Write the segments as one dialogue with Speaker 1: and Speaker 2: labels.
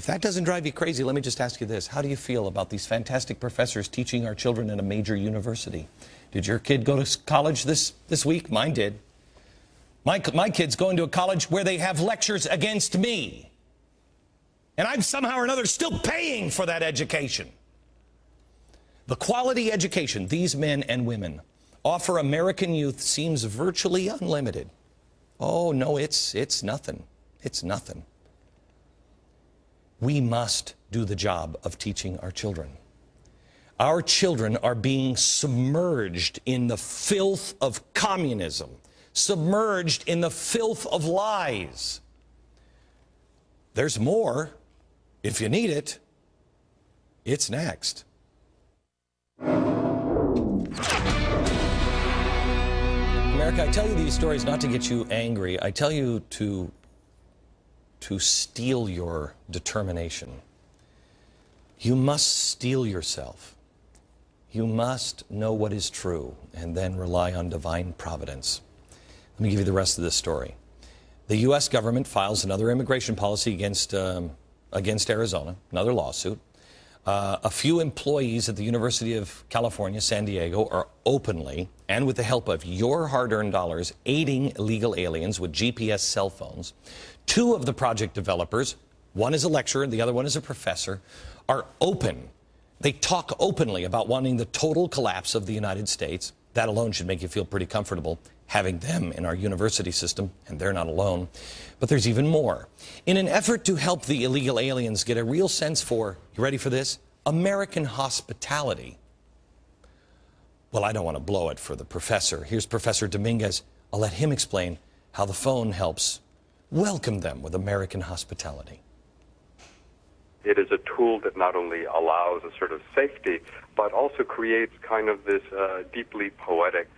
Speaker 1: If that doesn't drive you crazy, let me just ask you this. How do you feel about these fantastic professors teaching our children at a major university? Did your kid go to college this week? Mine did. My kid's going to a college where they have lectures against me. And I'm somehow or another still paying for that education. The quality education these men and women offer American youth seems virtually unlimited. Oh, no, it's nothing. It's nothing. We must do the job of teaching our children. Our children are being submerged in the filth of communism, submerged in the filth of lies. There's more. If you need it, it's next. America, I tell you these stories not to get you angry. I tell you to steel your determination. You must steel yourself. You must know what is true and then rely on divine providence. Let me give you the rest of this story. The U.S. government files another immigration policy against Arizona, another lawsuit. A few employees at the University of California, San Diego, are openly, and with the help of your hard-earned dollars, aiding illegal aliens with GPS cell phones. Two of the project developers, one is a lecturer and the other one is a professor, are open. They talk openly about wanting the total collapse of the United States. That alone should make you feel pretty comfortable having them in our university system, and they're not alone. But there's even more. In an effort to help the illegal aliens get a real sense for, you ready for this, American hospitality. Well, I don't want to blow it for the professor. Here's Professor Dominguez. I'll let him explain how the phone helps welcome them with American hospitality.
Speaker 2: It is a tool that not only allows a sort of safety, but also creates kind of this deeply poetic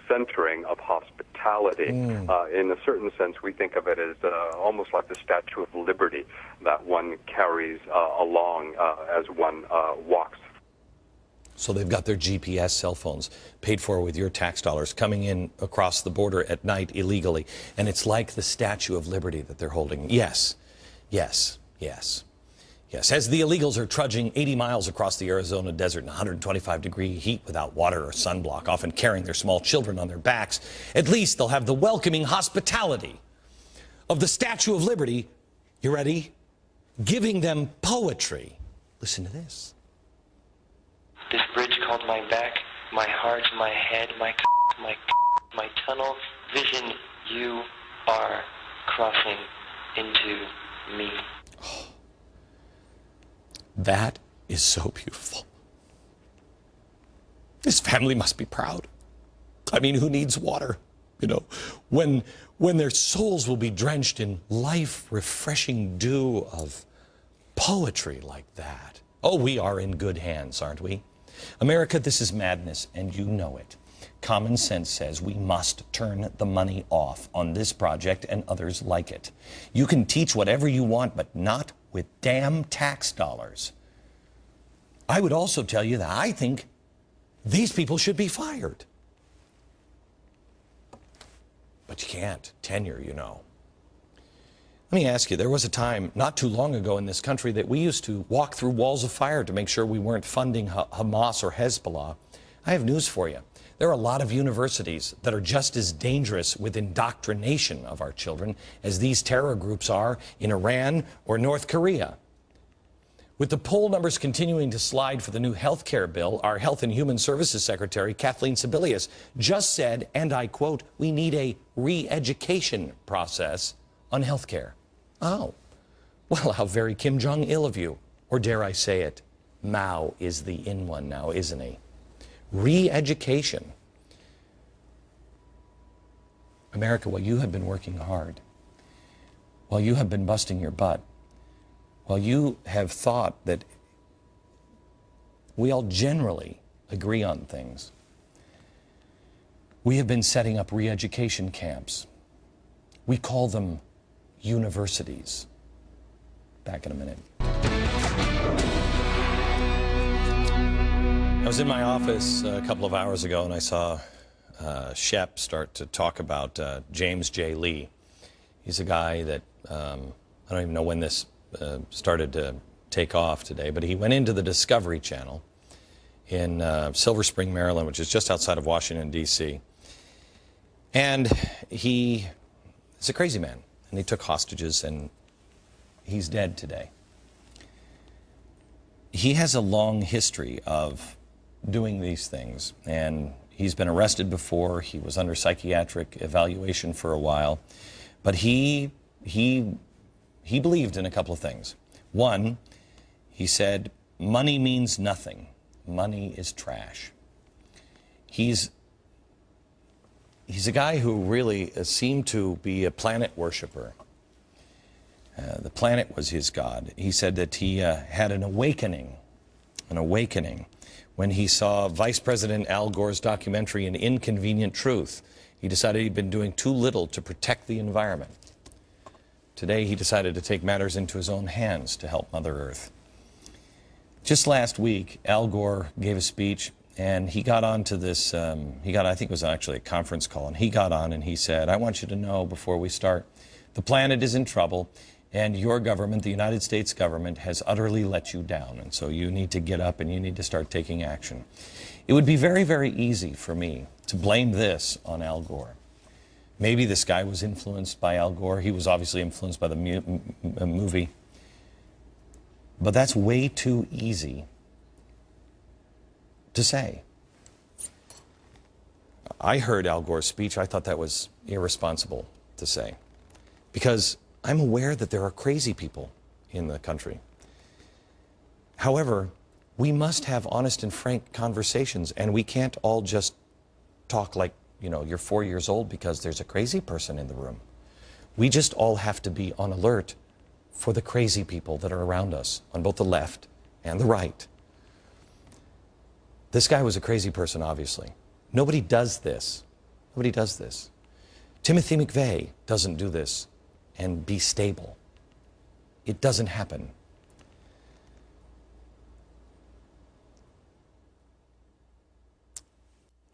Speaker 2: centering of hospitality. In a certain sense, we think of it as almost like the Statue of Liberty that one carries along as one walks.
Speaker 1: So they've got their GPS cell phones paid for with your tax dollars coming in across the border at night illegally. And it's like the Statue of Liberty that they're holding. Yes, yes, yes. Yes, as the illegals are trudging 80 miles across the Arizona desert in 125-degree heat without water or sunblock, often carrying their small children on their backs, at least they'll have the welcoming hospitality of the Statue of Liberty. You ready? Giving them poetry. Listen to this.
Speaker 3: This bridge called my back, my heart, my head, my tunnel vision, you are crossing into me.
Speaker 1: Oh. That is so beautiful. This family must be proud. I mean, who needs water? You know, when their souls will be drenched in life-refreshing dew of poetry like that. Oh, we are in good hands, aren't we? America, this is madness, and you know it. Common sense says we must turn the money off on this project and others like it. You can teach whatever you want, but not with damn tax dollars. I would also tell you that I think these people should be fired. But you can't. Tenure, you know. Let me ask you, there was a time not too long ago in this country that we used to walk through walls of fire to make sure we weren't funding Hamas or Hezbollah. I have news for you. There are a lot of universities that are just as dangerous with indoctrination of our children as these terror groups are in Iran or North Korea. With the poll numbers continuing to slide for the new health care bill, our Health and Human Services Secretary, Kathleen Sebelius, just said, and I quote, we need a re-education process on health care. Oh, well, how very Kim Jong-il of you. Or dare I say it, Mao is the in one now, isn't he? Re-education. America, while you have been working hard, while you have been busting your butt, while you have thought that we all generally agree on things, we have been setting up re-education camps. We call them universities. Back in a minute. I was in my office a couple of hours ago and I saw Shep start to talk about James J. Lee. He's a guy that, I don't even know when this started to take off today, but he went into the Discovery Channel in Silver Spring, Maryland, which is just outside of Washington, D.C. And he's a crazy man, and he took hostages, and he's dead today. He has a long history of doing these things, and he's been arrested before. He was under psychiatric evaluation for a while, but he believed in a couple of things. One, he said, money means nothing. Money is trash. He's a guy who really seemed to be a planet worshiper. The planet was his god. He said that he had an awakening when he saw Vice President Al Gore's documentary, An Inconvenient Truth. He decided he'd been doing too little to protect the environment. Today he decided to take matters into his own hands to help Mother Earth. Just last week, Al Gore gave a speech, and he got on to this, I think it was actually a conference call, and he got on and he said, I want you to know before we start, the planet is in trouble, and your government, the United States government, has utterly let you down, and so you need to get up and you need to start taking action. It would be very, very easy for me to blame this on Al Gore. Maybe this guy was influenced by Al Gore. He was obviously influenced by the movie. But that's way too easy to say. I heard Al Gore's speech. I thought that was irresponsible to say, because I'm aware that there are crazy people in the country. However, we must have honest and frank conversations, and we can't all just talk like, you know, you're 4 years old because there's a crazy person in the room. We just all have to be on alert for the crazy people that are around us on both the left and the right. This guy was a crazy person, obviously. Nobody does this. Nobody does this. Timothy McVeigh doesn't do this and be stable. It doesn't happen.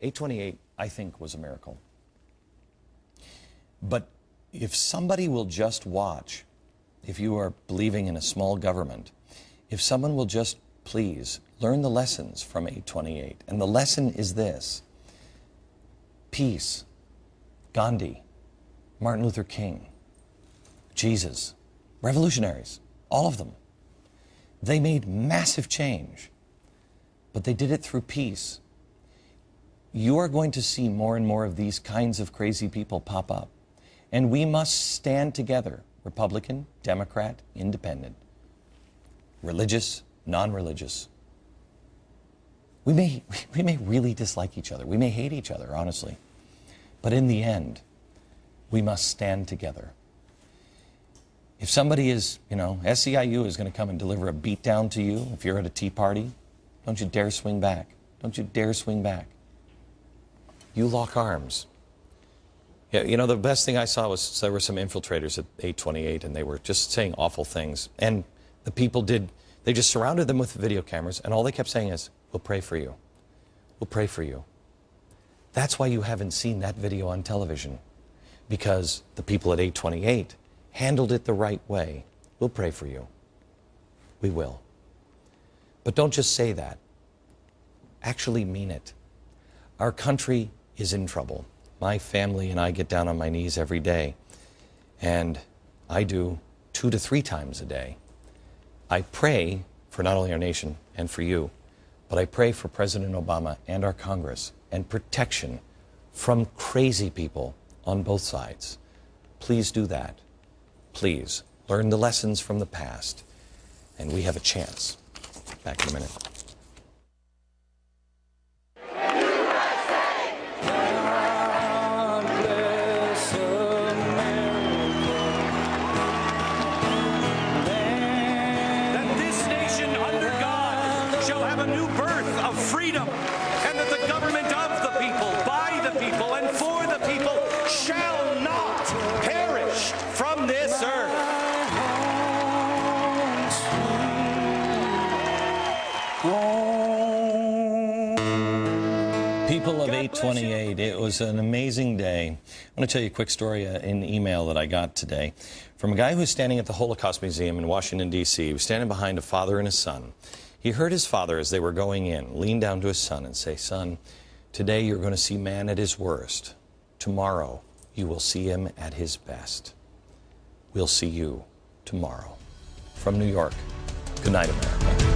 Speaker 1: $828, I think, was a miracle. But if somebody will just watch, if you are believing in a small government, if someone will just please learn the lessons from 828, and the lesson is this: peace, Gandhi, Martin Luther King, Jesus, revolutionaries, all of them. They made massive change, but they did it through peace. You are going to see more and more of these kinds of crazy people pop up. And we must stand together, Republican, Democrat, Independent, religious, non-religious. We may really dislike each other. We may hate each other, honestly. But in the end, we must stand together. If somebody is, SEIU is going to come and deliver a beatdown to you if you're at a tea party, don't you dare swing back. Don't you dare swing back. You lock arms. Yeah, the best thing I saw was there were some infiltrators at 828, and they were just saying awful things. And the people they just surrounded them with video cameras, and all they kept saying is, we'll pray for you. We'll pray for you. That's why you haven't seen that video on television, because the people at 828 handled it the right way. We'll pray for you. We will. But don't just say that. Actually mean it. Our country is in trouble. My family and I get down on my knees every day, and I do 2 to 3 times a day. I pray for not only our nation and for you, but I pray for President Obama and our Congress and protection from crazy people on both sides. Please do that. Please learn the lessons from the past, and we have a chance. Back in a minute. People of 828, it was an amazing day. I want to tell you a quick story in email that I got today from a guy who was standing at the Holocaust Museum in Washington, D.C. He was standing behind a father and a son. He heard his father, as they were going in, lean down to his son and say, "Son, today you're going to see man at his worst. Tomorrow you will see him at his best. We'll see you tomorrow." From New York, good night, America.